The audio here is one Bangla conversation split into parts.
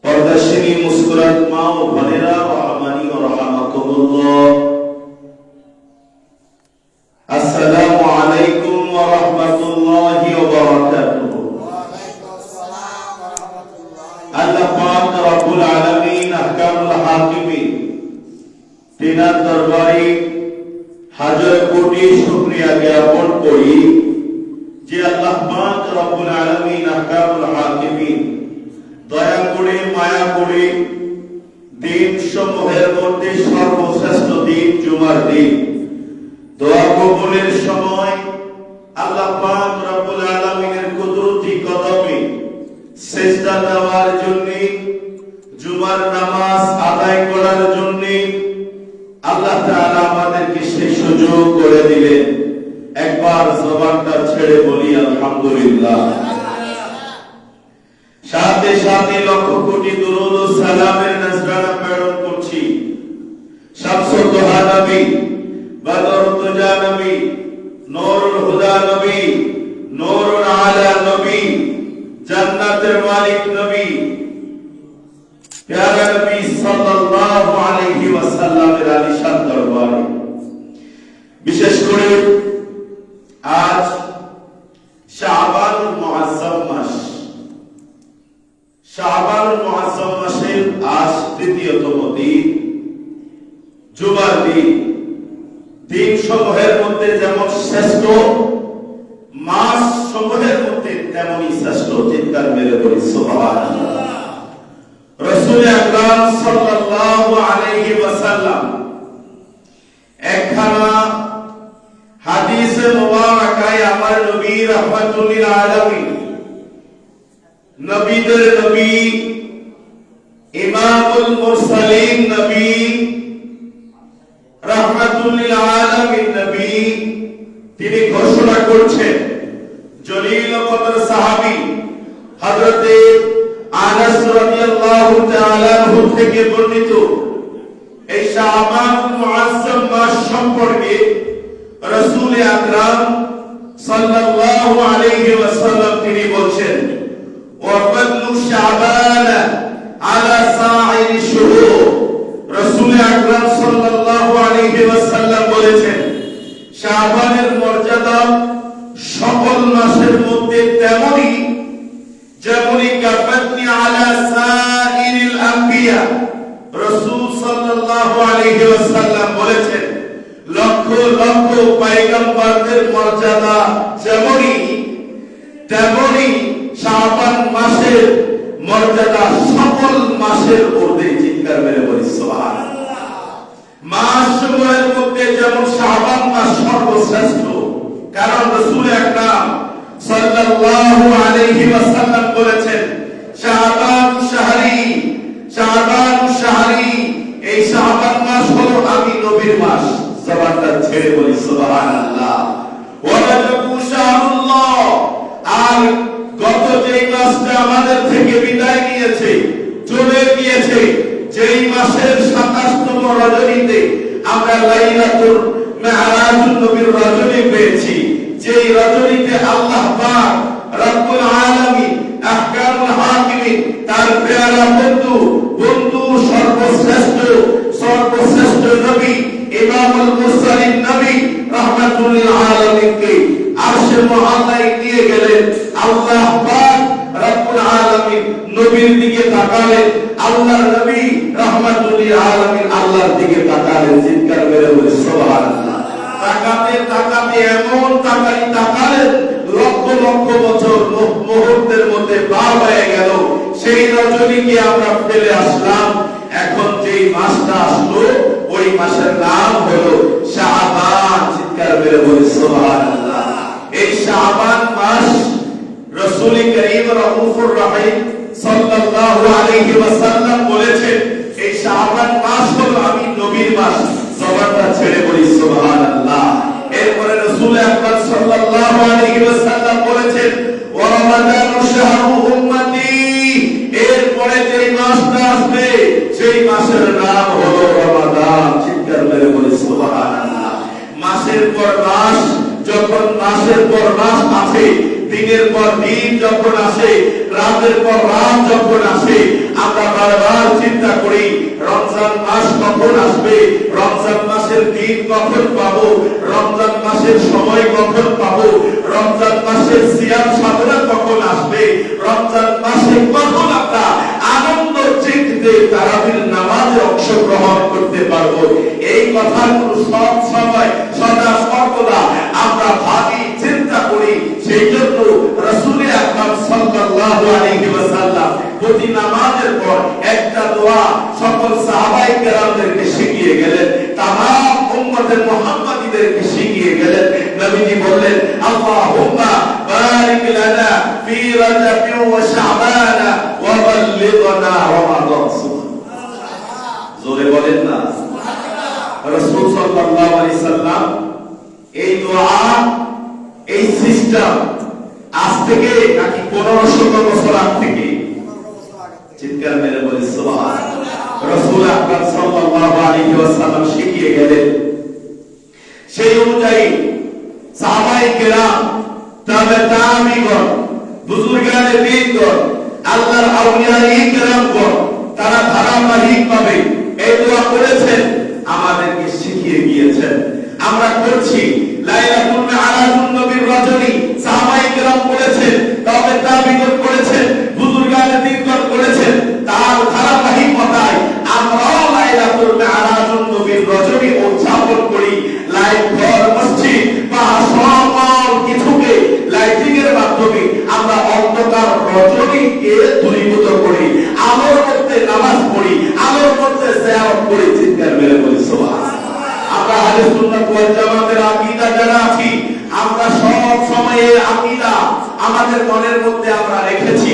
पर्दाशिनी मुस्कुरात माँ और बनेरा रहमानी और रहमतुल्लाह। अस्सलामु अलैकुम व रहमतुल्लाहि व बरकातुहू। अल्लाह पाक रब्बुल आलमीन अहकामुल हाकिमीन तिनार दरबारी हाजर कोटी शुक्रिया ज्ञापन करी যে আল্লাহ পাক রব্বুল আলামিন আহকামুল হাকিমিন দয়া করে মায়া করে দিন সমূহের মধ্যে সর্বশ্রেষ্ঠ দিন জুমার দিন দোয়া কবুলের সময় আল্লাহ পাক রব্বুল আলামিনের কুদরতি কদমে সিজদা দেওয়ার জন্য জুমার নামাজ আদায় করার জন্য আল্লাহ তাআলা আমাদেরকে সেই সুযোগ করে দিলেন। একবার জবানটা ছেড়ে বলি আলহামদুলিল্লাহ। সাথে সাথে লক্ষ কোটি দুরূদ ও সালামের নজরানা প্রেরণ করছি শামসুদ দুহা নবী, বদরুদ দুজা নবী, নূরুল হুদা নবী, নূরুল আলা নবী, জান্নাতের মালিক নবী, প্যারা নবী সাল্লাল্লাহু আলাইহি ওয়াসাল্লামের আলিশান দরবারে। বিশেষ করে আজ শাবানুল মুআজ্জম মাস, শাবানুল মুআজ্জম মাসের আজ তৃতীয়তম দিন জুমার দিন। দিন সমূহের মধ্যে যেমন শ্রেষ্ঠ, মাস সমূহের মধ্যে তেমনই শ্রেষ্ঠ। চিৎকার মেরে বলি সুবহানাল্লাহ। রাসূল আকরাম সাল্লাল্লাহু আলাইহি ওয়াসাল্লাম একখানা হাদিসে মুবারাকায় আমার নবী রাহমাতুল লিল আলামিন, নবীদের নবী, ইমামুল মুরসালিন নবী, রাহমাতুল লিল আলামিন নবী, তিনি ঘোষণা করছেন, জলিল কদর সাহাবী হযরতে আনাস রাদিয়াল্লাহু তাআলা আনহু থেকে বর্ণিত এই শাবানুল মুআজ্জম মাস সম্পর্কে রাসূল আকরাম সাল্লাল্লাহু আলাইহি ওয়াসাল্লাম তিনি বলেন, ওয়া ফাদলু শাবান আলা সাইরি শুহুর। রাসূল আকরাম সাল্লাল্লাহু আলাইহি ওয়াসাল্লাম বলেছেন, শাবানের মর্যাদা সকল মাসের মধ্যে তেমনি যেমনি কাফাতনি আলা সাইরিল আম্বিয়া। রাসূল সাল্লাল্লাহু আলাইহি ওয়াসাল্লাম বলেছেন, লক্ষ লক্ষ পয়গম্বরদের মর্যাদা যেমনি তেমনি শাবান মাসের মর্যাদা সকল মাসের ঊর্ধ্বে। চিৎকার মেরে বলি সুবহানাল্লাহ। মাসসমূহের মধ্যে যেমন শাবান মাস সর্বশ্রেষ্ঠ, কারণ রাসূল আকরাম সাল্লাল্লাহু আলাইহি ওয়াসাল্লাম বলেছেন, শাবান শাহরি, শাবান শাহরি, এই শাবান মাস হলো আমি নবীর মাস। জবানটা ছেড়ে বলি সুবহানাল্লাহ। ওয়া রাজবু শাহরুল্লাহ, আর গত যেই মাসটা আমাদের থেকে বিদায় নিয়েছে, চলে গিয়েছে, যেই মাসের 27তম রজনীতে আমরা লাইলাতুল মিরাজুন নবীর রজনী পেয়েছি, যেই রজনীতে আল্লাহ পাক রব্বুল আলামিন আহকামুল হাকিমিন তার প্যারা বন্ধু সর্বশ্রেষ্ঠ নবী ইমামুল মুরসালিন নবী রাহমাতুল লিল আলামিনকে আরশে মুআল্লায় নিয়ে গেলেন। আল্লাহ পাক রব্বুল আলামিন নবীর দিকে তাকালেন, আল্লাহর নবী রাহমাতুল লিল আলামিন আল্লাহর দিকে তাকালেন। চিৎকার করে বলি সুবহানাল্লাহ। তাকাতে তাকাতে এমন তাকালেন, লক্ষ লক্ষ বছর মুহূর্তের মধ্যে পার হয়ে গেল। সেই রজনীকে আমরা ফেলে আসলাম। এখন যেই মাসটা আসলো ওই মাসের নাম হলো শাবান। চিৎকার করে বলি সুবহানাল্লাহ। এই শাবান মাস রাসূল করিম রাউফুর রহিম সাল্লাল্লাহু আলাইহি ওয়াসাল্লাম বলেছেন, এই শাবান মাস হলো আমি নবীর মাস। জবানটা ছেড়ে বলি সুবহানাল্লাহ। এরপরে রাসূল আকরাম সাল্লাল্লাহু আলাইহি ওয়াসাল্লাম বলেছেন, ওয়া রমাদানু শাহরু উম্মতি। এরপরে যেই মাসটা আসবে সেই মাসের নাম হলো রমাদান। চিৎকার করে বলি সুবহানাল্লাহ। মাসের পর মাস, যখন মাসের পর মাস আছে, দিনের পর দিন যখন রাতের পর রাত যখন আসে আমরা বারবার চিন্তা করি রমজান মাস কখন আসবে, রমজান মাসের দিন কখন পাবো, রমজান মাসের সময় কখন পাবো, রমজান মাসের সিয়াম সাধনা কখন আসবে, রমজান মাসে কখন আমরা আনন্দ চিত্তে তারাবির নামাজে অংশগ্রহণ করতে পারবো। এই কথাগুলো সব সময় সদা সর্বদা আমরা ভাবি, চিন্তা করি। সেই জন্য রাসূল আকরাম সাল্লাল্লাহু আলাইহি ওয়াসাল্লাম প্রতি নামাজের পর একটা দোয়া সকল সাহাবায়ে কেরামদেরকে শিখিয়ে গেলেন, তামাম উম্মতে মুহাম্মাদীদেরকে শিখিয়ে গেলেন। নবীজি বললেন, আল্লাহুম্মা বারিক লানা ফি রাজাব ওয়া শাবান ওয়া বাল্লিগনা রমাদান। সুবহানাল্লাহ, জোরে বলেন না সুবহানাল্লাহ। রাসূল সাল্লাল্লাহু আলাইহি সাল্লাম এই দোয়া, এই সিস্টেম আজ থেকে নাকি 1500 বছর আগ থেকে, চিৎকার মেরে বলি সুবহানাল্লাহ, রাসূল আকরাম সাল্লাল্লাহু আলাইহি ওয়াসাল্লাম শিখিয়ে গেলেন। সেই অনুযায়ী সাহাবায়ে কেরাম, তাবেঈগণ, বুজুর্গানে দ্বীনগণ, আল্লাহর আউলিয়ায়ে কেরামগণ তারা ধারাবাহিকভাবে এই দোয়া করেছেন, আমাদেরকে শিখিয়ে গিয়েছেন। আমরা করছি। লাইলাতুল মি'রাজুন নবীর রজনী সাহাবায়ে কেরাম করেছেন, তাবেঈগণ করেছেন, বুজুর্গানে দ্বীনগণ করেছেন। তার ধারাবাহিকতায় আমরাও লাইলাতুল মি'রাজুন নবীর রজনী উদযাপন করি। লাইট ঘর, মসজিদ বা সকল কিছুকে লাইটিং এর মাধ্যমে আমরা অন্ধকার রজনীকে দূরীভূত করি, আলোর মধ্যে নামাজ পড়ি, আলোর মধ্যে জিয়ারত করি। চিৎকার মেরে বলি সুবহানাল্লাহ। আমরা আহলে সুন্নাত ওয়াল জামাতের আকীদা যারা আছি, আমরা সব সময়ে আকীদা আমাদের মনের মধ্যে আমরা রেখেছি।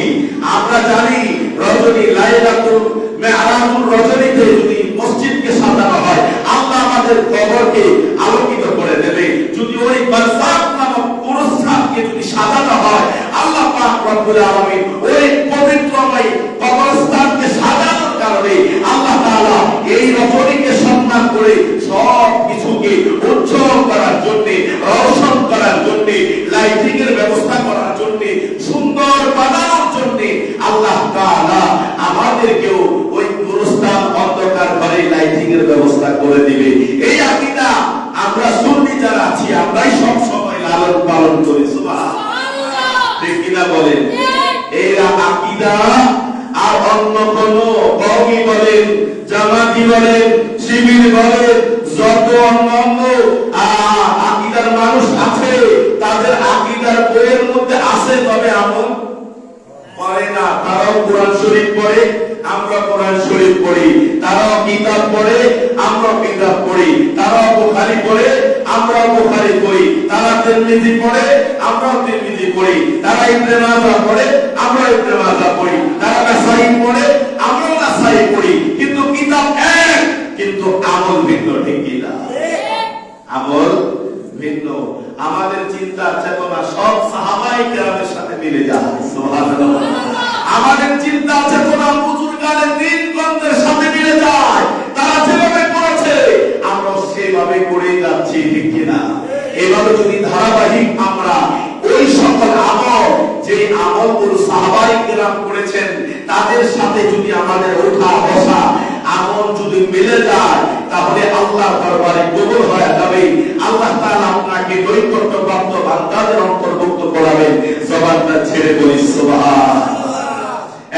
আমরা জানি রজনী, লাইলাতুল মি'রাজুর রজনীতে যদি মসজিদকে সাজানো হয়, আল্লাহ আমাদের কবরকে আলোকিত করে দেবে। যদি ওই বারসাত নামক পুরস্কারকে যদি সাজানো হয়, আল্লাহ পাক রব্বুল আলামিন ওই পবিত্রময় কবরস্থানকে সাজানোর কারণে আল্লাহ তাআলা এই রজনীকে সম্মান করে সব কিছুকে উজ্জ্বল করার জন্য, রওশন করার জন্য, লাইটিং এর ব্যবস্থা করার জন্য, সুন্দর বানানোর জন্য আল্লাহ তাআলা আমাদেরকেও ওই পুরস্কার অন্ধকার ঘরে লাইটিং এর ব্যবস্থা করে দিবে। এই আকীদা আমরা সুন্নি যারা আছি আমরাই সব সময় লালন পালন করি। সুবহানাল্লাহ, ঠিক কিনা বলেন? এই আকীদা আর অন্য কোন কওমি বলেন, জামাতি বলেন, শিবির বলেন, যত অন্যান্য আকীদার মানুষ আছে, তাদের আকীদার বইয়ের মধ্যে আছে, তবে আমল করে না। তারাও কোরআন শরীফ পড়ে, আমরা কোরআন শরীফ পড়ি। তারাও কিতাব পড়ে, আমরা কিতাব পড়ি। তারাও বুখারী পড়ে, আমরা বুখারী পড়ি। তারা তিরমিজি পড়ে, আমরা তিরমিজি পড়ি। তারা ইবনে মাজাহ পড়ে, আমরা ইবনে মাজাহ পড়ি। তারা নাসাঈ পড়ে, আমরা নাসাঈ পড়ি। কিন্তু কিতাব এক, কিন্তু আমল ভিন্ন। ঠিক কিনা? আমল ভিন্ন। আমাদের চিন্তা চেতনা সব সাহাবায়ে কেরামের সাথে মিলে যায়। সুবহানাল্লাহ। আমাদের চিন্তা চেতনা বুজুর্গানে দ্বীনগণের সাথে মিলে যায়। তারা যেভাবে করেছে আমরা সেভাবে করে যাচ্ছি। ঠিক কিনা? এভাবে যদি ধারাবাহিক আমরা ওই সকল আমল, যে আমলগুলো সাহাবায়ে কেরাম করেছেন, তাদের সাথে যদি আমাদের ওঠা বসা আমল যদি মিলে যায়, তাহলে আল্লাহর দরবারে কবুল হয়ে যাবে। আল্লাহ তাআলা আপনাকে নৈকট্যপ্রাপ্ত বান্দাদের অন্তর্ভুক্ত করাবেন। জবানটা ছেড়ে বলি সুবহানাল্লাহ।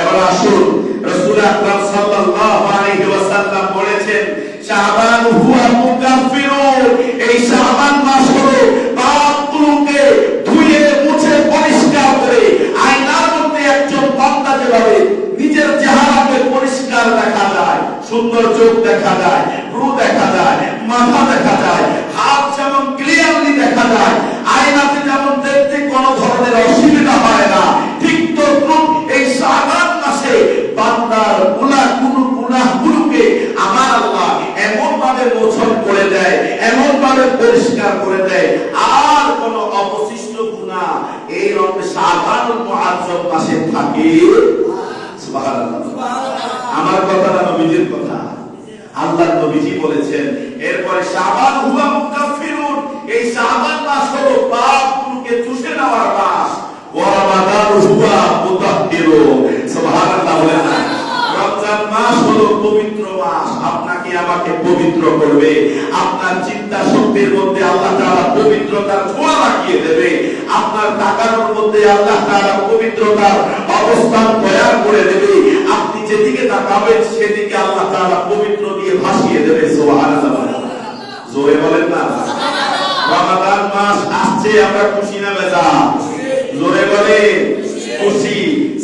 এবার আসুন, রাসূল আকরাম সাল্লাল্লাহু আলাইহি ওয়াসাল্লাম বলেছেন, শাবান হুয়া মুকাফফিরুন। এই শাবান মাস হলো পাপগুলোকে ধুয়ে মুছে পরিষ্কার করে, আয়নার মধ্যে একজন বান্দা যেভাবে নিজের চেহারাকে পরিষ্কার দেখা যায়, সুন্দর চোখ দেখা যায়, ভ্রু দেখা যায়, মাথা দেখা যায়, হাত যেমন ক্লিয়ারলি দেখা যায়, আয়নাতে যেমন দেখতে কোনো ধরনের অসুবিধা হয় না, ঠিক তদ্রুপ এই শাবান মাসে বান্দার গুনাহগুলোকে আমার আল্লাহ এমন ভাবে মোচন করে দেয়, এমন ভাবে পরিষ্কার করে দেয়, আর কোনো অবশিষ্ট গুনাহ এই শাবানুল মুআজ্জম মাসে থাকে। সুবহানাল্লাহ। আমার কথা না, নবীজির কথা। আল্লাহর নবীজি বলেছেন, এরপরে শাবান হুয়া মুকাফফিরুন। এই শাবান মাস হলো পাপগুলোকে চুষে নেওয়ার মাস। ওয়া রমাদান হুয়া মুতাহহিরুন। আমাকে পবিত্র করবে। আপনার চিন্তা শক্তির মধ্যে আল্লাহ তাআলা পবিত্রতার ছোঁয়া লাগিয়ে দেবে। আপনার তাকানোর মধ্যে আল্লাহ তাআলা পবিত্রতার অবস্থান তৈরি করে দেবে। আপনি যেদিকে তাকাবেন সেদিকে আল্লাহ তাআলা পবিত্র দিয়ে ভাসিয়ে দেবে। সুবহানাল্লাহ, জোরে বলেন না। রমাদান মাস আসছে, আমরা খুশি না বেজার? জোরে বলে খুশি।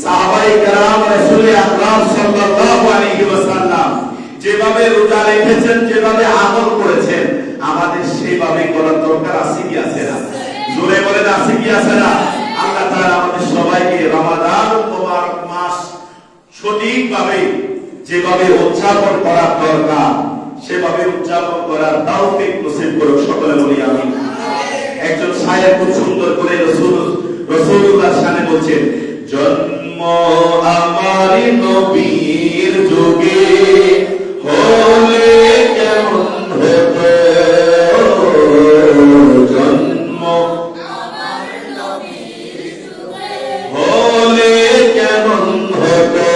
সাহাবায়ে কেরাম রাসূল আকরাম সাল্লাল্লাহু আলাইহি ওয়াসাল্লাম যেভাবে রোজা রেখেছেন, যেভাবে আমল করেছেন, আমাদের সেভাবে করার দরকার আছে কি আছে না? জোরে বলেন আছে কি আছে না? আল্লাহ তাআলা আমাদের সবাইকে রমাদান মুবারক মাস সঠিকভাবে যেভাবে উদযাপন করার দরকার সেভাবে উদযাপন করার তৌফিক নসিব করুক। সকলে বলি আমিন। একজন শায়ের খুব সুন্দর করে রাসূলুল্লাহ শানে বলছেন, জন্ম আমার নবীর যুগে হলে কেমন হতো, জন্ম আমার নবীর যুগে হলে কেমন হতো,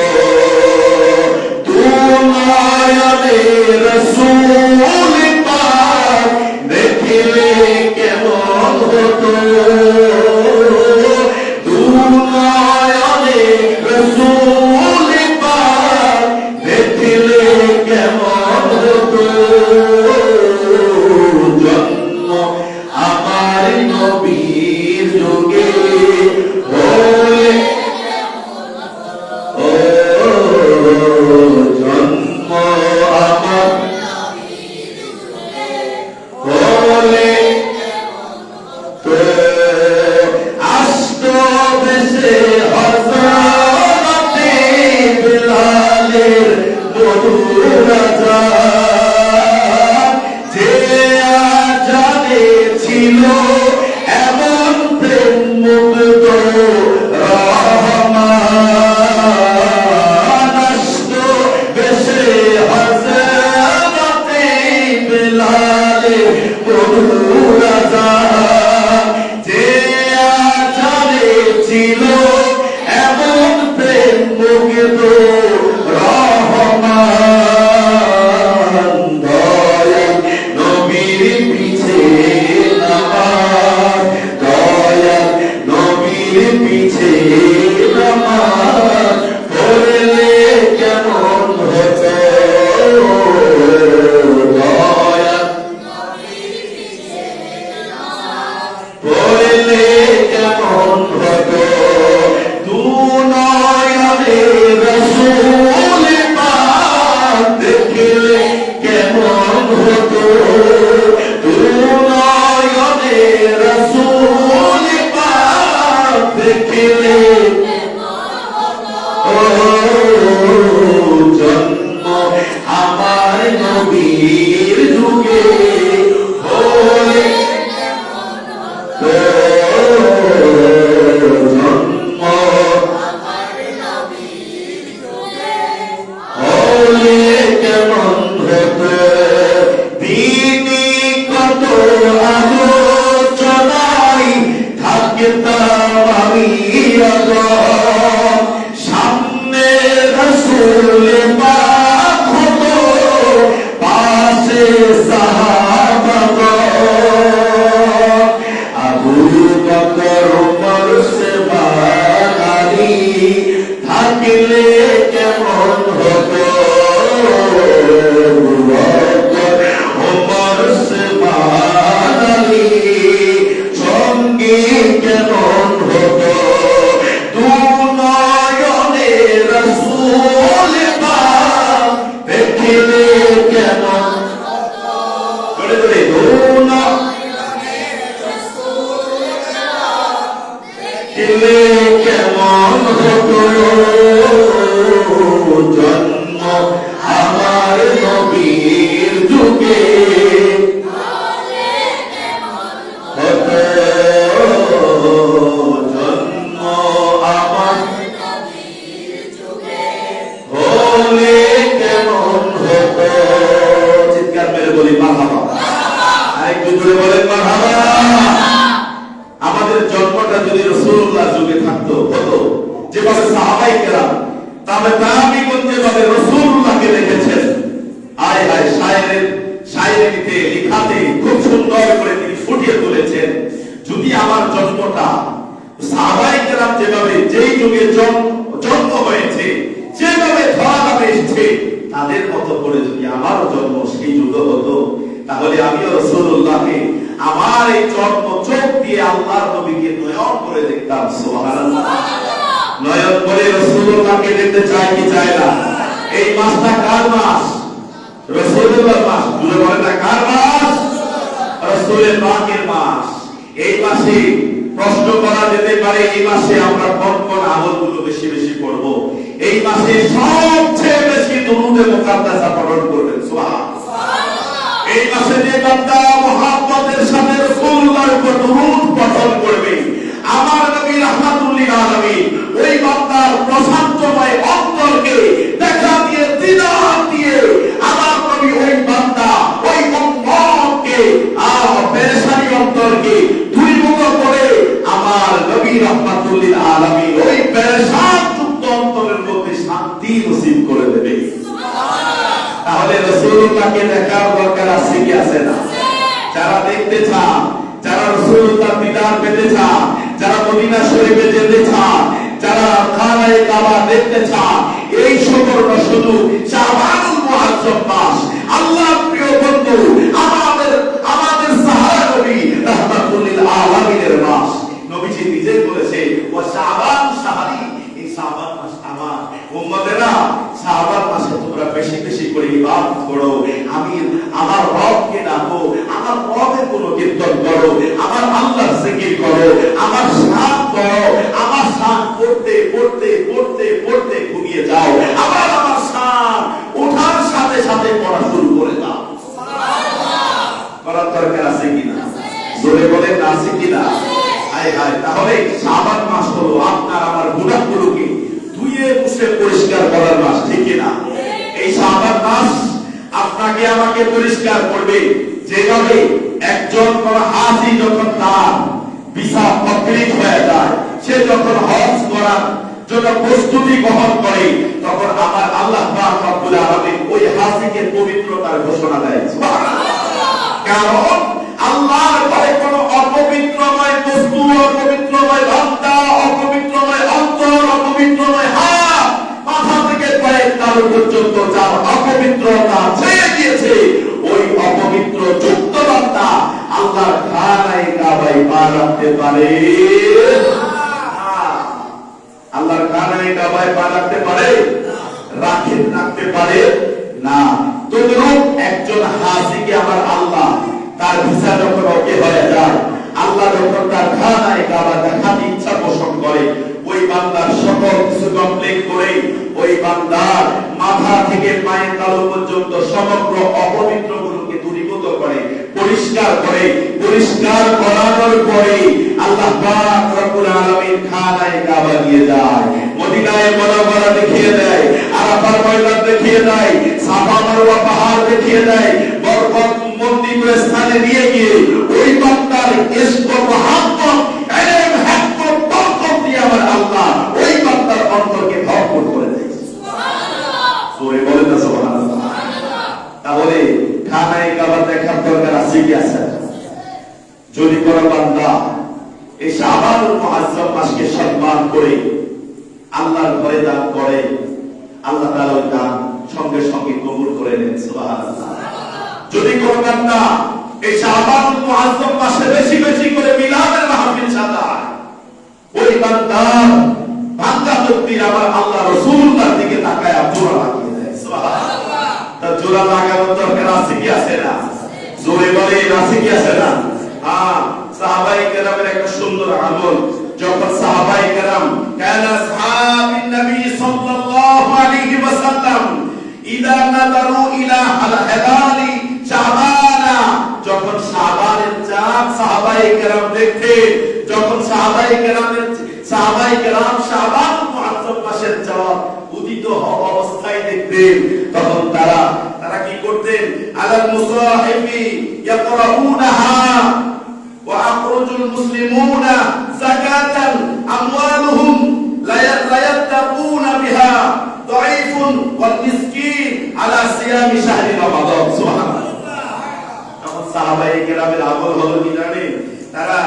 দুনিয়াতে রাসূল পাক দেখিলে কেমন হতো, দুনিয়াতে রাসূল পাক দেখিলে কেমন হতো, জন্ম আমার নবীর যুগে হলে জন্ম আমার হলে তো আসতো দেশে হযরতে বিলালের মধুর আযান, যে আযানে ছিল এমন প্রেম মুগ্ধ রহমান, আসতো দেশে হযরতে বিলালের মধুর আযান, যে আযানে ছিল এমন প্রেম মুগ্ধ রহমান, দয়াল নবীর পিছে নামাজ, দয়াল নবীর পিছে নামাজ পড়লে কেমন হতো, দয়াল পড়লে কেমন হতো, দুনিয়াতে রাসূল পাক দেখিলে কেমন হতো, দুনিয়াতে রাসূল পাক দেখিলে জন্ম আমার নবীর যুগে হলে জন্ম আমার নবীর যুগে হলে কেমন হতো, দিনে কত আলোচনায় থাকতাম আমি সামনে রাসূল পাক হতো, পাশে সাহাবাগণ, আবু বকর ওমর ওসমান আলী থাকলে কেমন হতো, আবু বকর ওমর ওসমান আলী সঙ্গে কেমন হতো, দুনিয়াতে রাসূল পাক দেখিলে কেমন হতো, জোরে জোরে, দুনিয়াতে রাসূল পাক দেখিলে কেমন হতো, জন্ম আমার নবীর যুগে হলে কেমন হতো, জন্ম আমার নবীর যুগে হলে কেমন হতো। চিৎকার মেরে বলি মারহাবা, আরেকটু জোরে বলেন মারহাবা। আমাদের জন্মটা যদি রাসূলুল্লাহ যুগে থাকতো হতো, যেভাবে সাহাবায়ে কেরাম তাবে তাবিঈন যেভাবে রাসূলুল্লাহকে দেখেছেন, আয় হায় যুগে জন্ম হয়েছে, যেভাবে ধরাভাবে এসেছে, তাদের মতো করে যদি আমারও জন্ম সেই যুগ হতো, তাহলে আমিও রাসূলুল্লাহকে আমার এই জন্ম চোখ দিয়ে আল্লাহর নবীকে নয়ন করে দেখতাম। সুবহানাল্লাহ। নয়ন করে রাসূলুল্লাহকে দেখতে চাই কি চায় না? এই মাসটা কার মাস? রাসূলুল্লাহ মাস। বলে বলেন না, কার মাস? রাসূলের পাকের মাস। এই মাসে প্রশ্ন করা যেতে পারে, এই মাসে আমরা কোন কোন আমলগুলো বেশি বেশি করব? এই মাসে সবচেয়ে বেশি দুরূদে মুকাদ্দাসা পঠন করবেন। সুবহানাল্লাহ। এই মাসে যে বান্দা মুহাব্বতের সাথে রাসূলুল্লাহর উপর দুরূদ পঠন করবে, আমার নবী রাহমাতুল লিল আলামিন ওই বান্দার প্রশান্তময় অন্তরকে দেখা দিয়ে, দিদার দিয়ে আমার নবী ওই বান্দা, ওই উম্মতকে পেরেশানি অন্তরকে দূরীভূত করে আমার নবী রাহমাতুল লিল আলামিন ওই পেরেশান যুক্ত অন্তরের মধ্যে শান্তি নসিব করে দেবে। সুবহানাল্লাহ। তাহলে রাসূলুল্লাহকে দেখার দরকার আছে কি আছে না? যারা দেখতে চান, যারা রাসূলুল্লাহর দিদার পেতে চান, যারা মদিনা শরীফে যেতে চান, যারা খানায়ে কাবা দেখতে চান, এই সুবর্ণ শুধু শাবানুল মুআজ্জম মাস, আল্লাহর প্রিয় বন্ধু, আমাদের সাহারা নবী রাহমাতুল লিল আলামিনের মাস। নবীজি নিজে বলেছে, ওয়া শাবান শাহরি, এই শাবান মাস আমার। উম্মতেরা, শাবান মাসে তোমরা বেশি বেশি করে ইবাদত করো, আমি আমার রবকে ডাকো, আমার রবের কোনো কীর্তন করো, আমার আল্লাহর জিকির করো, আমার শান করো, আমার শান পড়তে পড়তে পড়তে পড়তে ঘুমিয়ে যাও, আবার আমার শান ওঠার সাথে সাথে পড়া শুরু করে দাও। সুবহানাল্লাহ। করার দরকার আছে কিনা? জোরে বলেন, আছে কিনা? হায় হায়। তাহলে শাবান মাস হলো আপনার আমার গুনাহগুলোকে ধুয়ে মুছে পরিষ্কার করার মাস, ঠিক কিনা? এই শাবান মাস আপনাকে আমাকে পরিষ্কার করবে। যেভাবে একজন কোন হাজি যখন তার ভিসা কমপ্লিট হয়ে যায়, সে যখন হজ করার জন্য প্রস্তুতি গ্রহণ করে, তখন আমার আল্লাহ পাক রব্বুল আলামিন ওই হাজিকে পবিত্রতার ঘোষণা দেয়। সুবহানাল্লাহ। কারণ আল্লাহর ঘরে কোনো অপবিত্রময় বস্তু, অপবিত্রময় বান্দা, অপবিত্রময় অন্তর, অপবিত্রময় হাত, মাথা থেকে পায়ের তালু পর্যন্ত যার অপবিত্রতা ছেয়ে গিয়েছে, ওই অপবিত্র যুক্ত বান্দা আল্লাহর খানায়ে কাবায় পা রাখতে পারে না। আল্লাহর খানায়ে কাবায় পা রাখতে পারে রাখতে পারে না। তদ্রূপ একজন হাজিকে আমার আল্লাহ তার ভিসা যখন ওকে হয়ে যায়, আল্লাহ যখন তার খানায়ে কাবা দেখাতে ইচ্ছা পোষণ করে, ওই বান্দার সকল কিছু কমপ্লিট করে ওই বান্দার মাথা থেকে পায়ের তালু পর্যন্ত সমগ্র অপবিত্রগুলোকে দূরীভূত করে, পরিষ্কার করে, পরিষ্কার করানোর পরে আল্লাহ পাক রব্বুল আলামিন খানায়ে কাবা নিয়ে যায়, মদিনায়ে মুনাওয়ারা দেখিয়ে দেয়, আরাফার ময়দান দেখিয়ে দেয়, সাফা মারওয়া পাহাড় দেখিয়ে দেয়, বরকত মন্দিরের স্থানে নিয়ে গিয়ে ওই বান্দার ইশক মুহাব্বত, ইলম, হিকমত, বরকত দিয়ে আমার আল্লাহ ওই বান্দার অন্তরকে ভরপুর করে দেয়। সুবহানাল্লাহ। সূরা বলেন না সুবহানাল্লাহ। তাহলে খানায়ে কাবা দেখার দরকার আছে কি আছে? যদি কোন বান্দা এই শাবানুল মুআজ্জম মাসকে সম্মান করে আল্লাহর ঘরে দান করে, আল্লাহ তাআলা ওই দান সঙ্গে সঙ্গে কবুল করে নেন। সুবহানাল্লাহ। যদি কোন বান্দা এই শাবানুল মুআজ্জম মাসে বেশি বেশি করে মিলাদের মাহফিল সাজায়, ওই বান্দা বান্দা তকবীর আমার আল্লাহ রাসূলুল্লাহর দিকে তাকায় জোড়া লাগিয়ে দেয়। সুবহানাল্লাহ। তা জোড়া লাগানোর দরকার আছে কি আছে না? জোরে বলে, আছে কি আছে না? হ্যাঁ, সাহাবায়ে কেরামের একটা সুন্দর আমল, যখন সাহাবায়ে কেরাম কানা আসহাবিন নবী সাল্লাল্লাহু আলাইহি ওয়াসাল্লাম ইদা নাযারু ইলা হিলালি শাবানা, যখন শাবানের চাঁদ সাহাবায়ে কেরাম দেখতেন, যখন সাহাবায়ে কেরাম শাবানুল মুআজ্জম মাসের চাঁদ উদিত হওয়া অবস্থায় দেখতেন, তখন তারা কি করতেন? আলাল মুসাহিফি ইয়াকরাউনাহা ওয়া আখরাজুল মুসলিমুনা যাকাতান আমওয়ালুহুম লা ইয়াত্তাকুনা বিহা দাঈফুন ওয়াল মিসকিন আলা সিয়ামি শাহরি রমাদান। সুবহানাল্লাহ। তখন সাহাবায়ে কেরামের আমল হলো কি জানেন? তারা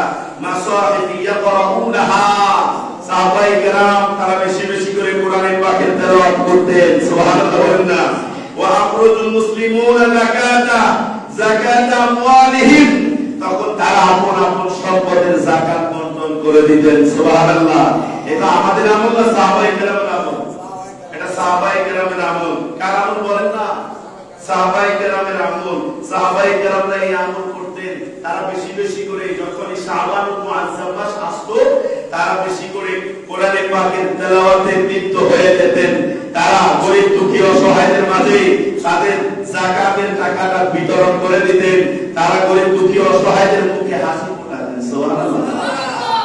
মাসাহিফি ইয়াকরাউনাহা, সাহাবায়ে কেরাম তারা বেশি বেশি করে কোরআনের পাকের তেলাওয়াত করতেন, সুবহানাল্লাহ বলেন না। ওয়া আখরাজুল মুসলিমুনা যাকাতা আমওয়ালিহিম, তখন তারা আপন আপন সম্পদের যাকাত বন্টন করে দিতেন, সুবহানাল্লাহ। এটা আমাদের আমল না সাহাবায়ে কেরামের আমল? এটা সাহাবায়ে কেরামের আমল। কার আমল বলেন না? সাহাবায়ে কেরামের আমল। সাহাবায়ে কেরামরা এই আমল করতেন। তারা বেশি বেশি করে যখন শাবানুল মুআজ্জাম মাস আসতো, তারা বেশি করে কোরআনে পাকের তেলাওয়াতে লিপ্ত হয়ে যেতেন। তারা গরীব দুঃখী অসহায়দের মাঝে তাদের যাকাতের টাকাটা বিতরণ করে দিতেন। তারা গরীব দুঃখী অসহায়দের মুখে হাসি ফোটাতেন, সুবহানাল্লাহ।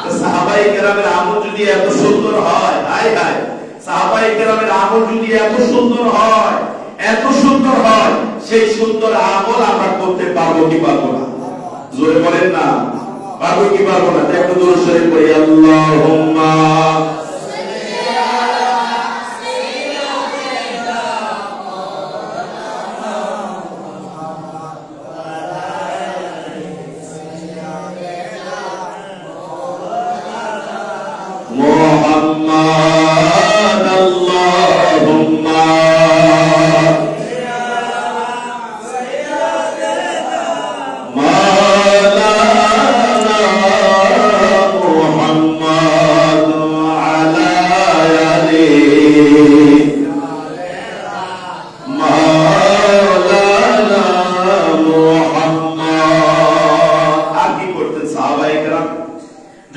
তো সাহাবায়ে কেরামের আমল যদি এত সুন্দর হয়, হায় হায়, সাহাবায়ে কেরামের আমল যদি এত সুন্দর হয়, এত সুন্দর হয়, সেই সুন্দর আমল আমরা করতে পারবো কি পারবো না? জোরে বলেন না, পারবো কি পারবো না? দেখো দরুদ শরীফ পড়ি, আল্লাহুম্মা মুহাম্মাদ আল্লাহুম্মা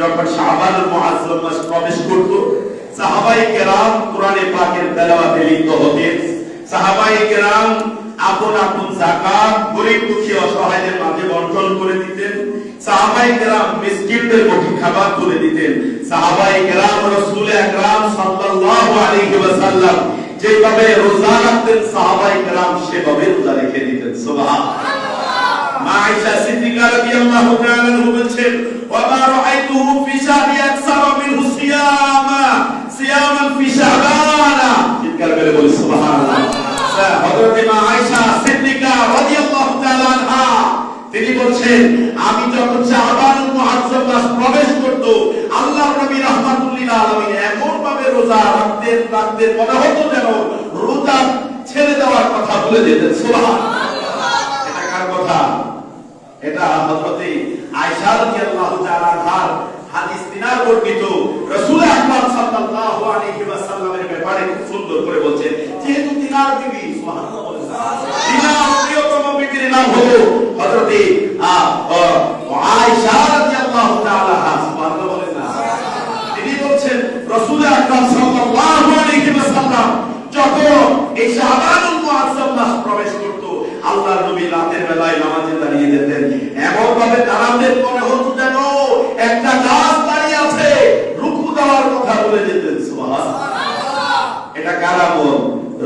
যখন শাবানুল মুআজ্জাম মাস প্রবেশ করত, সাহাবায়ে কেরাম কোরআনে পাকের তেলাওয়াতে লিপ্ত হতেন। সাহাবায়ে কেরাম আপন আপন যাকাত গরীব দুঃখী অসহায়দের মাঝে বন্টন করে দিতেন। সাহাবায়ে কেরাম মিসকিনদের মুখে খাবার তুলে দিতেন। সাহাবায়ে কেরাম রাসূল আকরাম সাল্লাল্লাহু আলাইহি ওয়াসাল্লাম যেভাবে রোজা রাখতেন, সাহাবায়ে কেরাম সেভাবে রোজা রেখে দিতেন, সুবহানাল্লাহ। মা আয়েশা সিদ্দিকা রাদিয়াল্লাহু তাআলা আনহা বলেন, ওয়া মা রাআইতুহু ফি শাহরি আকসারা মিনহু সিয়ামান ফি শাবানা। চিৎকার করে বলি সুবহানাল্লাহ। হযরত মা আয়েশা সিদ্দিকা রাদিয়াল্লাহু তাআলা আনহা তিনি বলেন, আমি যখন শাবানুল মুআজ্জাম মাস প্রবেশ করত, আল্লাহর নবী রাহমাতুল লিল আলামিন এমন ভাবে রোজা রাখতেন মনে হতো যেন রোজা ছেড়ে দেওয়ার কথা বলে যেতেন, সুবহানাল্লাহ। এটা কার কথা? এটা হযরত আয়েশা রাদিয়াল্লাহু তাআলা আনহার হাদিস তিনার বর্ণিত। রাসূল আকরাম সাল্লাল্লাহু আলাইহি ওয়াসাল্লামের ব্যাপারে খুব সুন্দর করে বলেন, যেহেতু তিনার বিবি, সুবহানাল্লাহ বলেন, তিনার প্রিয়তম বিবির নাম হলো হযরত আয়েশা রাদিয়াল্লাহু তাআলা আনহা, সুবহানাল্লাহ বলেন না। তিনি বলেন রাসূল আকরাম সাল্লাল্লাহু আলাইহি ওয়াসাল্লাম যখন এই শাবানুল মুআজ্জাম মাস প্রবেশ করত, আল্লাহর নবী রাতের বেলায় নামাজে দাঁড়িয়ে যেতেন। এমন ভাবে দাঁড়াতেন মনে হতো যেন একটা গাছ দাঁড়িয়ে আছে, রুকু দেওয়ার কথা বলে যেতেন, সুবহানাল্লাহ। এটা কার আমল?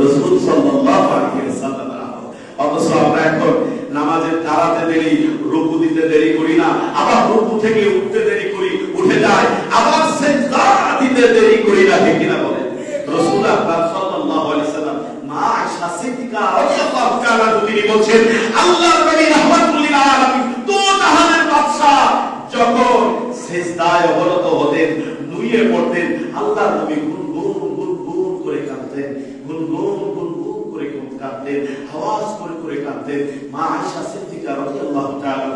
রাসূল সাল্লাল্লাহু আলাইহি ওয়াসাল্লামের আমল। অথচ আমরা এখন নামাজে দাঁড়াতে দেরি, রুকু দিতে দেরি করি না, আবার রুকু থেকে উঠতে দেরি করি, উঠে যায়, আবার সিজদা দিতে দেরি করি না, ঠিক কিনা বলেন? রাসূল আকরাম সাল্লাল্লাহু আলাইহি ওয়াসাল্লাম মা আয়েশা সিদ্দিকা রাদিয়াল্লাহু তাআলা তিনি বলেন, আল্লাহর নবী রাহমাতুল লিল আলামিন তো জাহানের বাদশা যখন সিজদায় অবনত হতেন, নুয়ে পড়তেন, আল্লাহর নবী গুনগুন করে কাঁদতেন, গুনগুন করে কাঁদতেন, আওয়াজ করে কাঁদতেন। মা আয়েশা সিদ্দিকা রাদিয়াল্লাহু তাআলা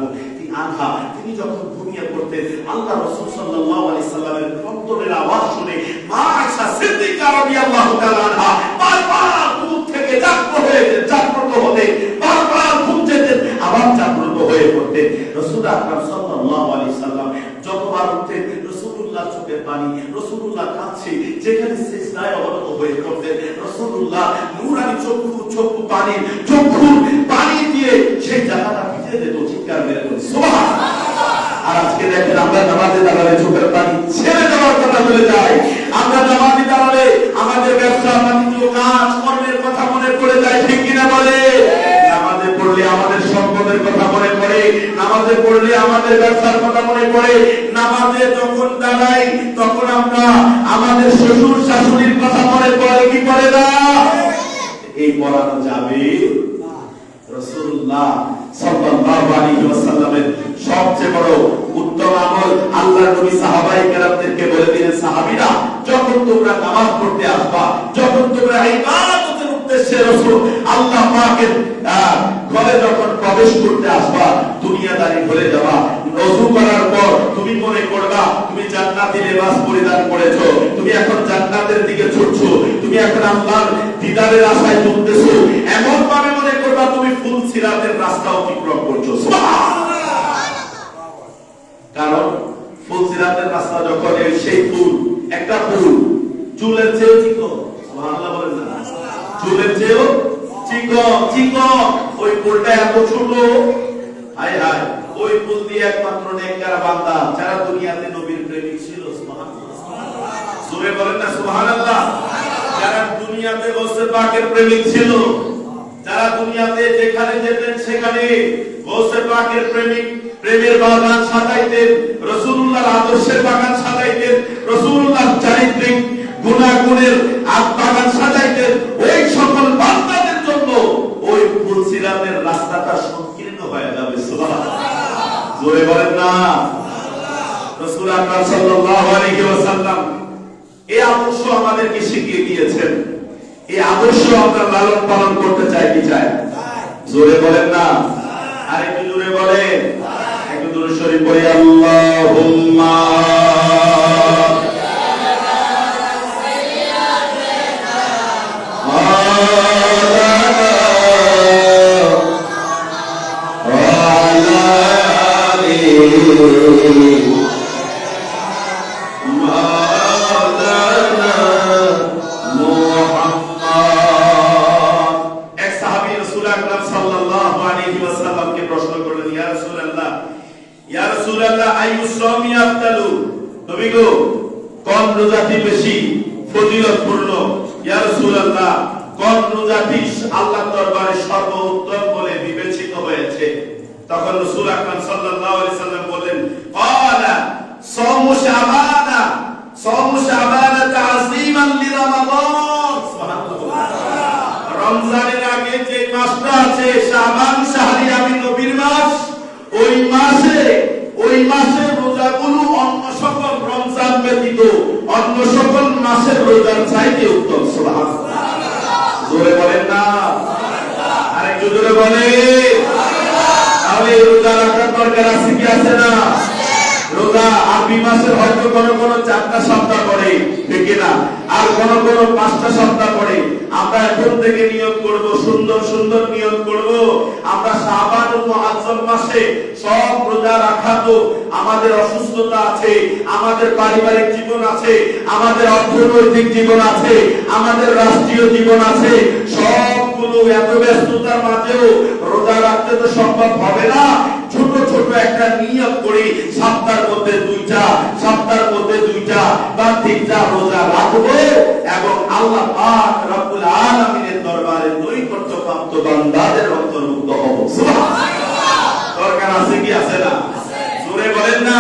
আনহা তিনি যখন ঘুমিয়ে পড়তেন, আল্লাহ রাসূল সাল্লাল্লাহু আলাইহি সাল্লামের কণ্ঠের আওয়াজ শুনে মা আয়েশা সিদ্দিকা রাদিয়াল্লাহু তাআলা আনহা বারবার ঘুম থেকে জাগ্রত হতেন, বারবার ঘুম যেতেন, আবার জাগ্রত হয়ে পড়তেন। রাসূল আকরাম সাল্লাল্লাহু আলাইহি সাল্লাম যতবার উঠতেন, রাসূলুল্লাহ চোখের পানি, রাসূলুল্লাহ কাঁদছে, যেখানে সিজদায় অবনত হয়ে পড়তেন, রাসূলুল্লাহ নূরানি চক্ষু পানি দিয়ে সেই জায়গাটা ভিজে যেত, চিৎকার মেরে বলে সুবহানাল্লাহ। আর আজকে দেখেন আমরা নামাজে দাঁড়ালে চোখের পানি ছেড়ে দেওয়ার কথা বলে যাই, আমরা নামাজে দাঁড়ালে আমাদের ব্যবসা বাণিজ্য কাজ কর্মের কথা মনে পড়ে যায়, ঠিক কিনা বলে? নামাজে পড়লে আমাদের সম্পদের কথা মনে পড়ে, নামাজে পড়লে আমাদের ব্যবসার কথা মনে পড়ে, নামাজে যখন দাঁড়াই তখন আমরা আমাদের শ্বশুর শাশুড়ির কথা মনে পড়ে কি পড়ে না? এই পড়ানো যাবে? রাসূলুল্লাহ সাল্লাল্লাহু আলাইহি ওয়াসাল্লামের সবচেয়ে বড় উত্তম আমল আল্লাহর নবী সাহাবায়ে কেরামদেরকে বলে দিলেন, সাহাবীরা যখন তোমরা নামাজ পড়তে আসবা, যখন তোমরা ইবাদতের উদ্দেশ্যে রাসূল আল্লাহ পাকের ঘরে যখন প্রবেশ করতে আসবা, দুনিয়াদারি ভুলে যাবা। ওযু করার পর তুমি মনে করবা তুমি জান্নাতি লেবাস পরিধান করেছো, তুমি এখন জান্নাতের দিকে ছুটছো, তুমি এখন আল্লাহর দিদারের আশায় চলতেছো, এমন ভাবে মনে করবা তুমি ফুল সিরাতের রাস্তা অতিক্রম করছো। সুবহানাল্লাহ। কারণ ফুল সিরাতের রাস্তা যখন সেই ফুল একটা ফুল চুলের চেয়েও চিকন, সুবহানাল্লাহ বলেন না, চুলের চেয়েও চিকন চিকন, ওই ফুলটা এত ছোট, হায় হায়, ওই ফুল দিয়ে একমাত্র নেককার বান্দা যারা দুনিয়াতে নবীর প্রেমিক ছিল, সুবহানাল্লাহ, জোরে বলেন না সুবহানাল্লাহ, যারা দুনিয়াতে গৌসে পাকের প্রেমিক ছিল, যারা দুনিয়াতে যেখানে যেতেন সেখানে গৌসে পাকের প্রেমিক, প্রেমের বাগান সাজাইতেন, রাসূলুল্লাহর আদর্শের বাগান সাজাইতেন, রাসূলুল্লাহর চারিত্রিক গুণাগুণের বাগান সাজাইতেন, ওই সকল বান্দাদের জন্য ওই ফুল সিরাতের রাস্তাটা সংকীর্ণ হয়ে যাবে। সুবহানাল্লাহ, জোরে বলেন না রাসূল আকরাম সাল্লাল্লাহু আলাইহি ওয়াসাল্লাম এই আদর্শ আমাদেরকে শিখিয়ে দিয়েছেন। এই আদর্শ আমরা লালন পালন করতে চাই কি চাই? জোরে বলেন না, আর একটু জোরে বলেন, একটু দুরূদ শরীফ পড়ি, আল্লাহুম্মা কোন রোজাটি বেশি ফজিলতপূর্ণ? ইয়া রাসূলুল্লাহ, কোন রোজাটি আল্লাহর দরবারে সর্বোত্তম বলে বিবেচিত হয়েছে? তখন রাসূল আকরাম সাল্লাল্লাহু আলাইহি সাল্লাম বলেন, ক্বালা সাওমু শাবানা, সাওমু শাবানা তা'যীমান লিরমাদান। সুবহানাল্লাহ, রমজানের আগে যে মাসটা আছে শাবান, শাহরি আমি নবীর মাস, ওই মাসে রোজাগুলো অন্য সকল রমজান ব্যতীত অন্য সকল মাসের রোজার চাইতে উত্তম। সুবহানাল্লাহ, জোরে বলেন না, আরেকটু জোরে বলেন। তাহলে রোজা রাখার দরকার আছে কি আছে না? রোজা আরবি মাসের হয়তো কোন 4টা সপ্তাহ পড়ে, ঠিক না, আর কোন 5টা সপ্তাহ পড়ে। আমরা এখন থেকে নিয়ত করব, সুন্দর সুন্দর নিয়ত করব, আমরা শাবানুল মুআজ্জম মাসে সব রোজা রাখা। তো আমাদের অসুস্থতা আছে, আমাদের পারিবারিক জীবন আছে, আমাদের অর্থনৈতিক জীবন আছে, আমাদের রাষ্ট্রীয় জীবন আছে, সবগুলো এত ব্যস্ততার মাঝেও রোজা রাখতে তো সম্ভব হবে না। ছোট ছোট একটা নিয়ত করি, সপ্তাহের মধ্যে 2টা বা 3টা রোজা রাখবো এবং আল্লাহ পাক রব্বুল আলামিনের দরবারে নৈকট্যপ্রাপ্ত বান্দাদের অন্তর্ভুক্ত হব। সুবহানাল্লাহ, দরকার আছে কি আছে না? জোরে বলেন না,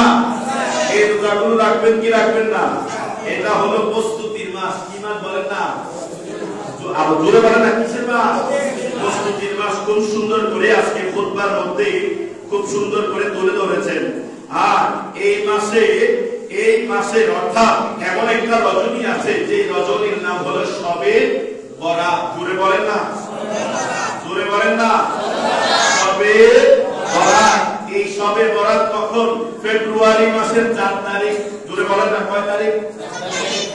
এই রোজাগুলো রাখবেন কি রাখবেন না? এটা হলো প্রস্তুতির মাস। কি মাস বলেন না? আবার জোরে বলেন না, কিসের মাস? প্রস্তুতির মাস। খুব সুন্দর করে আজকে খুতবার মধ্যে খুব সুন্দর করে তুলে ধরেছেন। আর এই মাসে অর্থাৎ এমন একটা রজনী আছে যে রজনীর নাম হলো শবে বরাত। জোরে বলেন না, জোরে বলেন না, শবে বরাত। এই শবে বরাত কখন? ফেব্রুয়ারি মাসের 4 তারিখ। জোরে বলেন না, কয় তারিখ?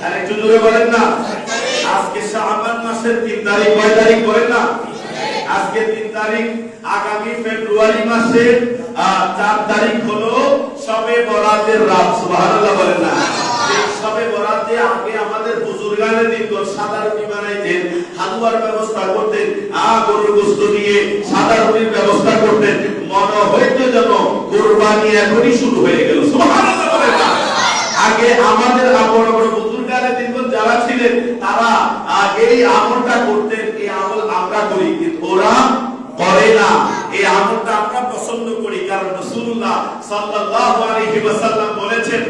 আরেকটু জোরে বলেন না। আজকে শাবান মাসের 3 তারিখ। কয় তারিখ বলেন না? আজকে 3 তারিখ। আগামী ফেব্রুয়ারি মাসের 4 তারিখ হলো শবে বরাতের রাত। সুবহানাল্লাহ বলেন না। এই শবে বরাতে আগে আমাদের বুজুর্গানে দিন সাদা রুটি বানাইতেন, হালুয়ার ব্যবস্থা করতেন, গরুর গোশত দিয়ে সাদা রুটির ব্যবস্থা করতেন। মনে হইতো যেন কুরবানি এখনই শুরু হয়ে গেল। সুবহানাল্লাহ বলেন না। আগে আমাদের বড় বড় বুজুর্গানে দিন যারা ছিলেন তারা এই আমলটা করতেন। এই আমল আমরা করি, কিন্তু ওরা করে না। এই আমলটা আমরা পছন্দ করি, কারণ রাসূলুল্লাহ সাল্লাল্লাহু আলাইহি ওয়াসাল্লাম বলেছেন,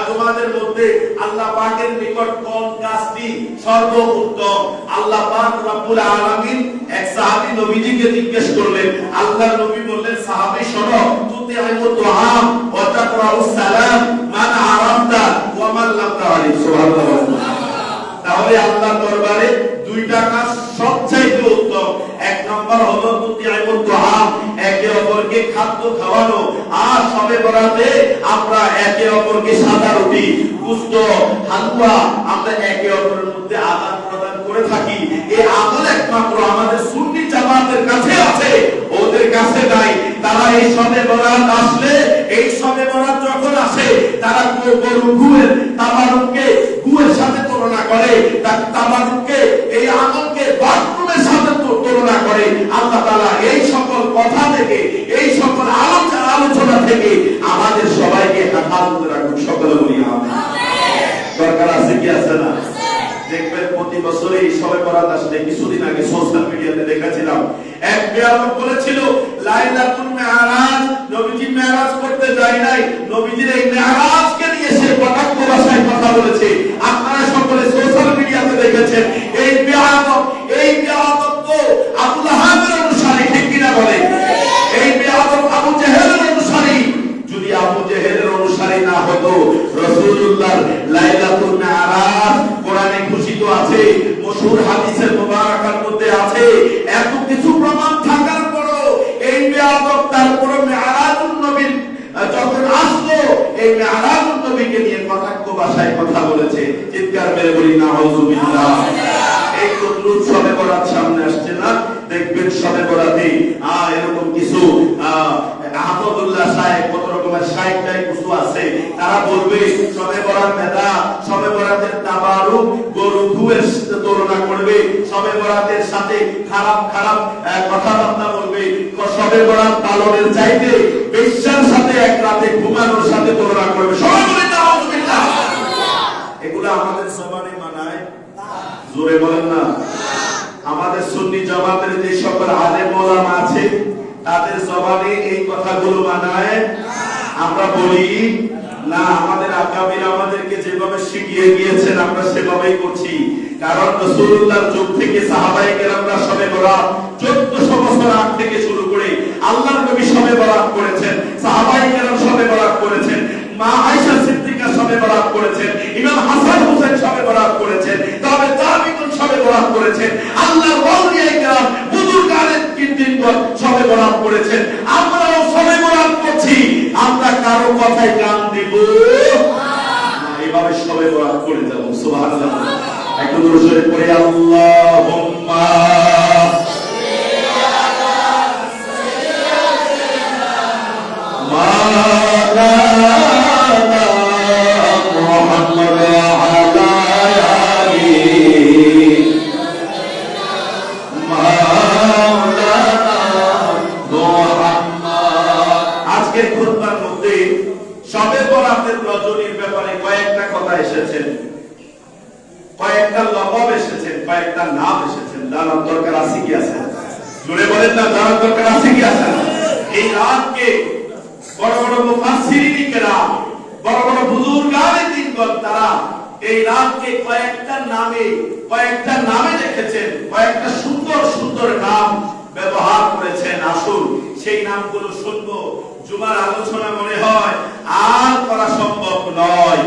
তোমাদের মধ্যে আল্লাহ পাকের নিকট কোন কাজটি সর্বোত্তম? আল্লাহ পাক রব্বুল আলামিন এক সাহাবী নবীজিকে জিজ্ঞেস করলেন। আল্লাহর নবী বললেন, সাহাবী শোনো, তুতি'মু তুআম ওয়া তাকরাউস সালাম মান আরাফতা ওয়া মান লাম তা'রিফ। সুবহানাল্লাহ। তাহলে আল্লাহর দরবারে দুইটা কাজ সবচেয়ে উত্তম। এক নম্বর হলো তুতি'মু তুআম, একে অপরকে খাদ্য খাওয়ানো। আর শবে বরাতে আমরা একে অপরকে সাদা রুটি, গোশত, হালুয়া আমরা একে অপরের মধ্যে আদান প্রদান করে থাকি। এই আমল একমাত্র আমাদের সুন্নি জামাতের কাছে আছে, ওদের কাছে নাই। তারা এই শবে বরাত আসলে, এই শবে বরাত যখন আসে, তারা গরু গুয়ের তাবারুককে গুয়ের সাথে তুলনা করে, তাবারুককে এই আমলকে বাথরুমের সাথে তুলনা করে। আল্লাহ তাআলা এই সকল কথা থেকে, এই সকল আলোচনা থেকে আমাদের সবাইকে হেফাজত রাখুন। সকলে বলি আমিন। দরকার আছে কি আছে না? দেখবেন প্রতি বছর এই শবে বরাত আসলে, কিছুদিন আগে সোশ্যাল মিডিয়াতে দেখেছিলাম এক বেয়াদব বলেছিল লাইলাতুল মিরাজ, নবীজি মিরাজ করতে যায় নাই, নবীজির এই মিরাজকে নিয়ে সে কটাক্ষ ভাষায় কথা বলেছে। আপনারা সকলে সোশ্যাল মিডিয়াতে দেখেছেন। এই বেয়াদব তো আবু লাহাবের অনুসারী, ঠিক কিনা বলে? এই বেয়াদব আবু জেহেলের অনুসারী। যদি আবু জেহেলের অনুসারী না হতো, রাসূলুল্লাহর লাইলাতুল মিরাজ কোরআনে ঘোষিত আছে, মশহুর হাদিসের মুবারাকার মধ্যে আছে, এত কিছু প্রমাণ থাকার পরও এই বেয়াদব তারপর মিরাজুন নবীর যখন আসলো, এই মিরাজুন নবীকে নিয়ে কটাক্ষ ভাষায় কথা বলেছে। চিৎকার মেরে বলি নাউযুবিল্লাহ। এই তো শবে বরাত সামনে আসছে না, দেখবেন শবে বরাতে এরকম কিছু আহমদুল্লাহ সাহেব, কত রকমের সাহেব কিছু আছে, তারা বলবে শবে বরাত নেতা, শবে বরাতের তাবারুক গরু গুয়ের সাথে তুলনা করবে, শবে বরাতের সাথে খারাপ খারাপ কথাবার্তা বলবে, শবে বরাত পালনের চাইতে বেশ্যার সাথে এক রাতে ঘুমানোর সাথে তুলনা করবে। সবাই বলে নাউযুবিল্লাহ। এগুলো আমাদের জবানে মানায়? জোরে বলেন না। আমাদের সুন্নি জামাতের যে সকল আলেম ওলামা আছে, তাদের জবানে এই কথাগুলো মানায়? আমরা বলি না। আমাদের আকাবির আমাদেরকে যেভাবে শিখিয়ে গিয়েছেন আমরা সেভাবেই করছি। কারণ রাসূলুল্লাহর যুগ থেকে সাহাবায়ে কেরামরা শবে বরাত 1400 বছর আগ থেকে শুরু করে আল্লাহর নবী শবে বরাত করেছেন, সাহাবায়ে কেরাম শবে বরাত করেছেন, মা আয়েশা সিদ্দিকা শবে বরাত করেছেন, ইমাম হাসান হোসেন শবে বরাত করেছেন, তবে তাবিঈন শবে বরাত করেছেন, আল্লাহর আউলিয়া কেরাম বুজুর্গানের কিন্দিনগণ শবে বরাত করেছেন। আমরাও শবে বরাত করছি। আমরা কারো কথায় কান দিব না, এভাবে শবে বরাত করে যাব। সুবহানাল্লাহ। একটু দরুদ শরীফ পড়ে আল্লাহুম্মা শবে বরাতের রজনীর ব্যাপারে কয়েকটা কথা এসেছেন, কয়েকটা লকব এসেছেন, কয়েকটা নাম এসেছেন। জানার দরকার আছে কি আছে? জোরে বলেন না, জানার দরকার আছে কি আছে? এই রাতকে বড় বড় মুফাসসিরিন কেরাম, বড় বড় বুজুর্গানে দ্বীনগণ তারা এই রাতকে কয়েকটা নামে রেখেছেন, কয়েকটা সুন্দর সুন্দর নাম ব্যবহার করেছেন। আসুন সেই নামগুলো শুনবো। জুমার আলোচনা মনে হয় আর করা সম্ভব নয়।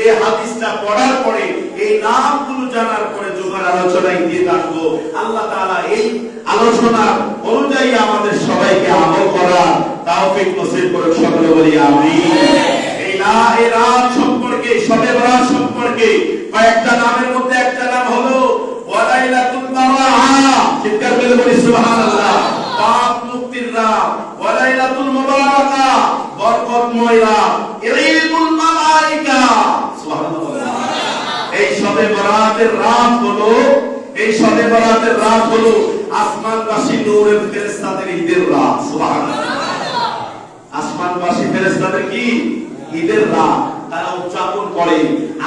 এই হাদিসটা পড়ার পরে, এই নামগুলো জানার পরে জুমার আলোচনায় দিয়ে থাকবো। আল্লাহ তাআলা এই আলোচনা অনুযায়ী আমাদের সবাইকে আমল করার তৌফিক নসিব করুন। সকলে বলি আমিন। এই রাত সম্পর্কে, শবে বরাত সম্পর্কে কয়েকটা নামের মধ্যে একটা নাম হলো ওয়ালাইলাতুল বারাআ। চিৎকার করে বলি সুবহানাল্লাহ। পাপ মুক্তির রাত, ওয়ালাইলাতুল মুবারাকা, বরকতময় রাত, ইলমুল মালায়েকা। সুবহানাল্লাহ। এই শবে বরাতের রাত হলো, এই শবে বরাতের রাত হলো আসমানবাসী নূরের ফেরেশতাদের ঈদের রাত। সুবহানাল্লাহ। আসমানবাসী ফেরেশতাদের কি ঈদের রাত, তারা উদযাপন করে,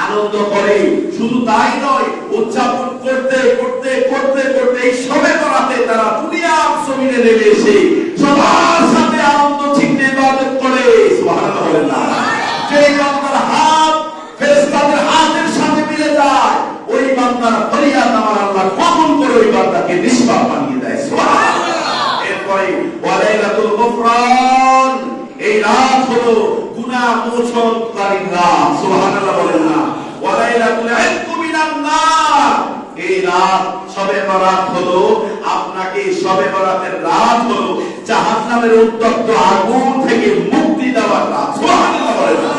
আনন্দ করে। শুধু তাই নয়, উদযাপন করতে করতে করতে করতে এই শবে বরাতে তারা দুনিয়ার জমিনে নেমে এসে সবার সাথে আনন্দ ছিটে ইবাদত করে। সুবহানাল্লাহ। যে বান্দার হাত ফেরেশতাদের হাতের সাথে মিলে যায়, ওই বান্দার ফরিয়াদ আমার আল্লাহ কবুল করে ওই বান্দাকে নিষ্পাপ বানিয়ে দেয়। সুবহানাল্লাহ। এরপরে ওয়ালাইলাতুল গুফরান, এই রাত হলো গুনাহ মোচনকারী রাত, সুবহানাল্লাহ বলেন না। ওয়া লাইলাতুল ইতকু মিনান নার, এই রাত শবে বরাত হলো আপনাকে, শবে বরাতের রাত হলো জাহান্নামের উত্তপ্ত আগুন থেকে মুক্তি দেওয়ার রাত, সুবহানাল্লাহ বলেন না।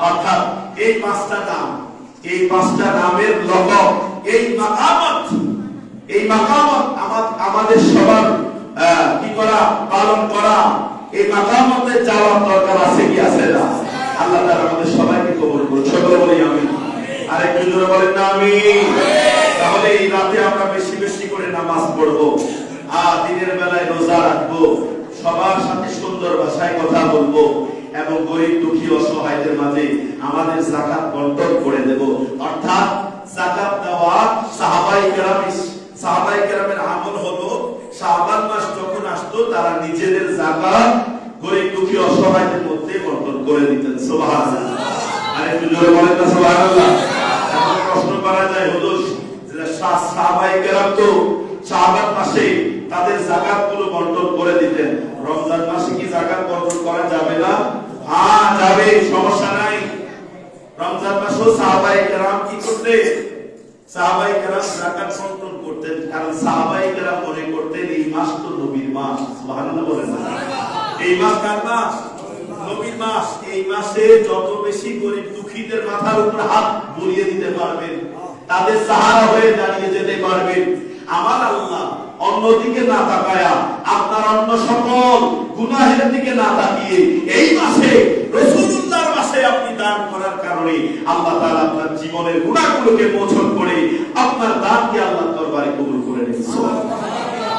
অর্থাৎ এই পাঁচটা নাম, এই পাঁচটা নামের লকব, এই মাকামত আমাদের সবার কি করা, পালন করা, এই মাকামতে যাওয়ার দরকার আছে কি আছে না? আল্লাহ তাআলা আমাদের সবাইকে কবুল করুন, সকলে বলি আমিন। আরেকটু জোরে বলেন না আমিন। তাহলে এই রাতে আমরা বেশি বেশি করে নামাজ পড়বো, আর দিনের বেলায় রোজা রাখবো, সবার সাথে সুন্দর ভাষায় কথা বলবো, এবং গরিব দুঃখী অসহায়দের মাঝে আমাদের যাকাত বন্টন করে দেব। অর্থাৎ যাকাত দেওয়া সাহাবায়ে কেরামের আমল হলো, শাবান মাস যখন আসতো তারা নিজেদের যাকাত গরিব দুঃখী অসহায়দের মধ্যে বন্টন করে দিতেন, সুবহানাল্লাহ। আর একটু জোরে বলেন না সুবহানাল্লাহ। এখন প্রশ্ন করা যায়, হুজুর সাহাবায়ে কেরাম তো শাবান মাসে তাদের যাকাত গুলো বন্টন করে দিতেন, রমজান মাসে কি যাকাত বন্টন করা যাবে না? হ্যাঁ যাবে, সমস্যা নাই। রমজান মাসেও সাহাবায়ে কেরাম কি করতেন? সাহাবায়ে কেরাম যাকাত বন্টন করতেন, কারণ সাহাবায়ে কেরাম মনে করতেন এই মাস তো নবীর মাস, সুবহানাল্লাহ বলেন না। এই মাস কার মাস? নবীর মাস। এই মাসে যত বেশি গরিব দুঃখীদের মাথার উপর হাত বুলিয়ে দিতে পারবেন, তাদের সাহারা হয়ে দাঁড়িয়ে যেতে পারবেন, আমার আল্লাহ অন্যদিকে না তাকায়া, আপনার অন্য সকল গুনাহের দিকে না তাকিয়ে এই মাসে, রাসূলুল্লাহর মাসে আপনি দান করার কারণে আল্লাহ তাআলা আপনার জীবনের গুনাহগুলোকে মোচন করে আপনার দানকে আল্লাহর দরবারে কবুল করে নেন।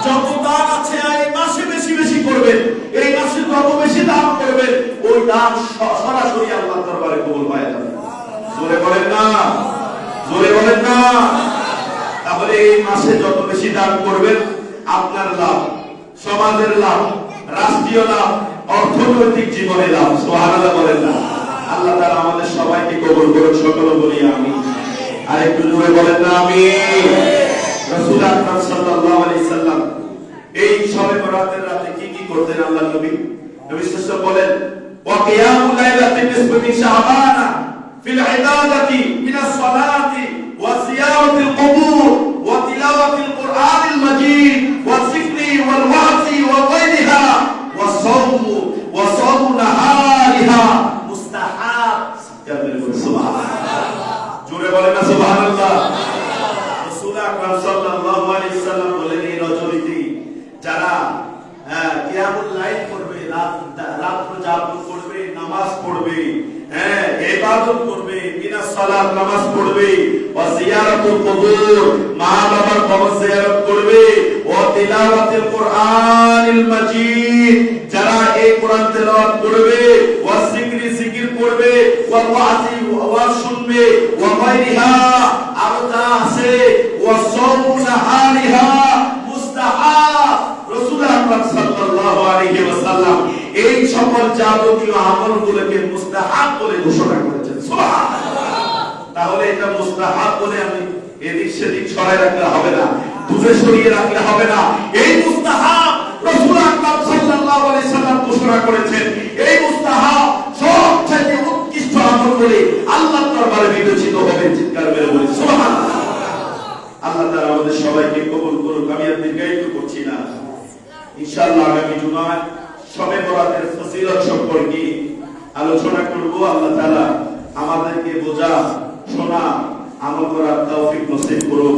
যত দান আছে এই মাসে বেশি বেশি করবেন, এই মাসে যত বেশি দান করবেন, ওই দান সরাসরি আল্লাহর দরবারে কবুল হয়ে যাবে। জোরে বলেন না, জোরে বলেন না। তাহলে এই মাসে যত বেশি দান করবেন, আপনার লাভ, সমাজের লাভ, রাষ্ট্রীয় লাভ, অর্থনৈতিক জীবনে লাভ, সুবহানাল্লাহ বলেন না। আল্লাহ তাআলা আমাদের সবাইকে কবুল করুন, সকলে বলি আমিন। আর একটু জোরে বলেন না আমিন। রাসূল আকরাম সাল্লাল্লাহু আলাইহি সাল্লাম এই শবে বরাতের রাতে কি কি করতেন? আল্লাহর নবী সাল্লাল্লাহু বলেন, ওয়া কিয়ামুল লাইলাতি নিসফি মিন শাবান ফিল ইবাদাতি মিনাস সালাতি ওয়া জিয়ারাতিল কুবুর ওয়া তিলাওয়াতিল কুরআনিল মাজিদ ওয়া যিকরি ওয়াল ওয়াজি ওয়া গায়রিহা ওয়া সাওমু নাহারিহা মুস্তাহাব। সুবহানাল্লাহ, জোরে বলেন না সুবহানাল্লাহ। রাসূল আকরাম সাল্লাল্লাহু আলাইহি সাল্লাম বলেন, এই রজনীতে যারা কিয়ামুল লাইল করবে, রাত জাগরণ করবে, নামাজ পড়বে, ইবাদত করবে, মিনাস সালাত নামাজ পড়বে, ওয়া জিয়ারাতুল কুবুর মা বাবার কবর জিয়ারত করবে, ওয়া তিলাওয়াতুল কুরআনিল মাজিদ যারা এই কোরআন তেলাওয়াত করবে, ওয়া যিকরি জিকির করবে, ওয়া ওয়াজি ওয়াজ শুনবে, ওয়া গায়রিহা আর যা আছে, ওয়া সাওমু নাহারিহা মুস্তাহাব। রাসূল আকরাম সাল্লাল্লাহু আলাইহি ওয়াসাল্লাম এই সকল যাবতীয় আমলগুলোকে মুস্তাহাব বলে ঘোষণা করেছেন, সুবহানাল্লাহ। তাহলে এটা মুস্তাহাব বলে আমি এদিক সেদিক ছড়াই রাখলে হবে না, দূরে সরিয়ে রাখলে হবে না। এই মুস্তাহাব রাসূল আকরাম সাল্লাল্লাহু আলাইহি সাল্লাম ঘোষণা করেছেন। এই মুস্তাহাব সবচেয়ে উৎকৃষ্ট আমল বলে আল্লাহর দরবারে বিবেচিত হবে। চিৎকার মেরে বলি সুবহানাল্লাহ। আল্লাহ তাআলা আমাদের সবাইকে কবুল করুন। আমি আর দীর্ঘায়িত করছি না, ইনশাআল্লাহ আগামী জুমায় শবে বরাতের ফজিলত সম্পর্কে আলোচনা করব। আল্লাহ তাআলা আমাদেরকে বোঝা, শোনা, আমল করার তৌফিক নসিব করুন।